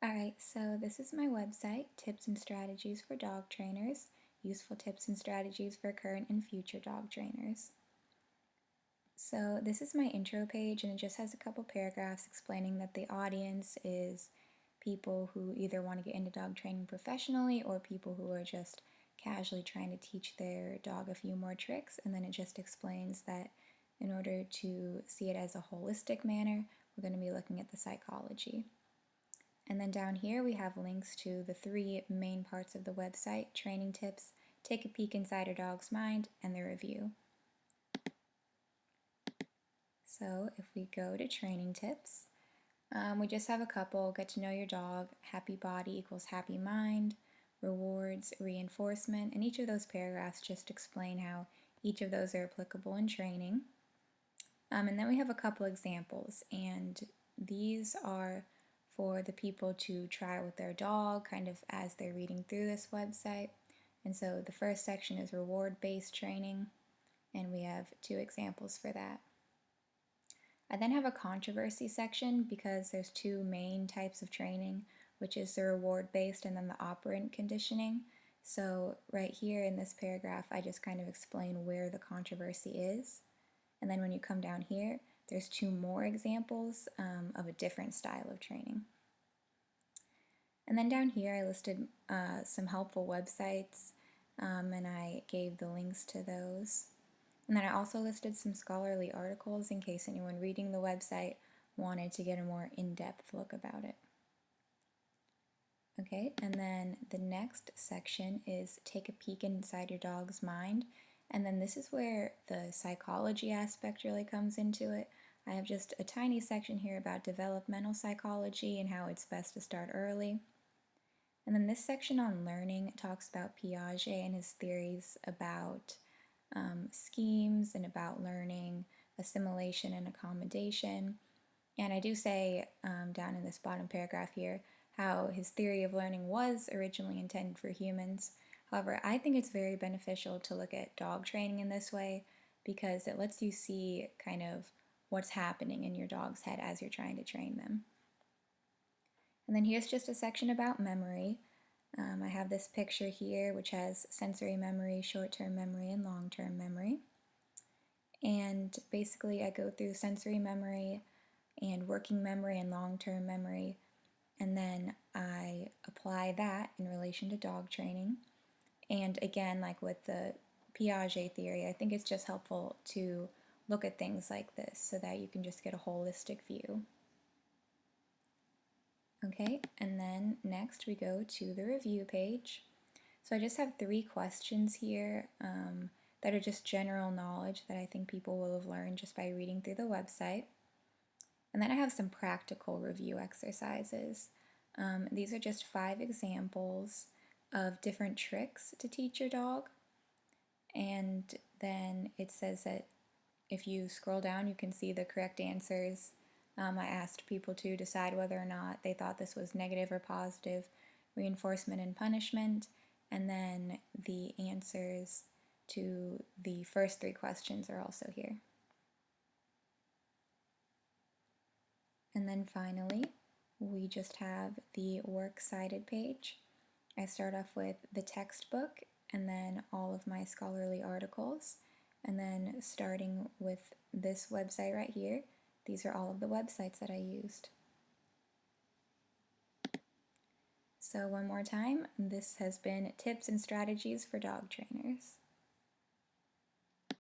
Alright, so this is my website, Tips and Strategies for Dog Trainers, useful tips and strategies for current and future dog trainers. So this is my intro page and it just has a couple paragraphs explaining that the audience is people who either want to get into dog training professionally or people who are just casually trying to teach their dog a few more tricks, and then it just explains that in order to see it as a holistic manner, we're going to be looking at the psychology. And then down here we have links to the three main parts of the website: training tips, take a peek inside your dog's mind, and the review. So if we go to training tips, we just have a couple: get to know your dog, happy body equals happy mind, rewards, reinforcement, and each of those paragraphs just explain how each of those are applicable in training. And then we have a couple examples, and these are for the people to try with their dog kind of as they're reading through this website. And so the first section is reward-based training, and we have two examples for that. I then have a controversy section because there's two main types of training, which is the reward-based and then the operant conditioning. So right here in this paragraph, I just kind of explain where the controversy is. And then when you come down here, there's two more examples of a different style of training. And then down here I listed some helpful websites, and I gave the links to those. And then I also listed some scholarly articles in case anyone reading the website wanted to get a more in-depth look about it. Okay, and then the next section is take a peek inside your dog's mind. And then this is where the psychology aspect really comes into it. I have just a tiny section here about developmental psychology and how it's best to start early. And then this section on learning talks about Piaget and his theories about schemes and about learning, assimilation and accommodation. And I do say down in this bottom paragraph here how his theory of learning was originally intended for humans. However, I think it's very beneficial to look at dog training in this way because it lets you see kind of what's happening in your dog's head as you're trying to train them. And then here's just a section about memory. I have this picture here which has sensory memory, short-term memory, and long-term memory. And basically I go through sensory memory and working memory and long-term memory, and then I apply that in relation to dog training. And again, like with the Piaget theory, I think it's just helpful to look at things like this so that you can just get a holistic view. Okay, and then next we go to the review page. So I just have 3 questions here that are just general knowledge that I think people will have learned just by reading through the website. And then I have some practical review exercises. These are just 5 examples of different tricks to teach your dog. And then it says that if you scroll down, you can see the correct answers. I asked people to decide whether or not they thought this was negative or positive, reinforcement and punishment, and then the answers to the first 3 questions are also here. And then finally, we just have the works cited page. I start off with the textbook and then all of my scholarly articles, and then starting with this website right here, these are all of the websites that I used. So one more time, this has been Tips and Strategies for Dog Trainers.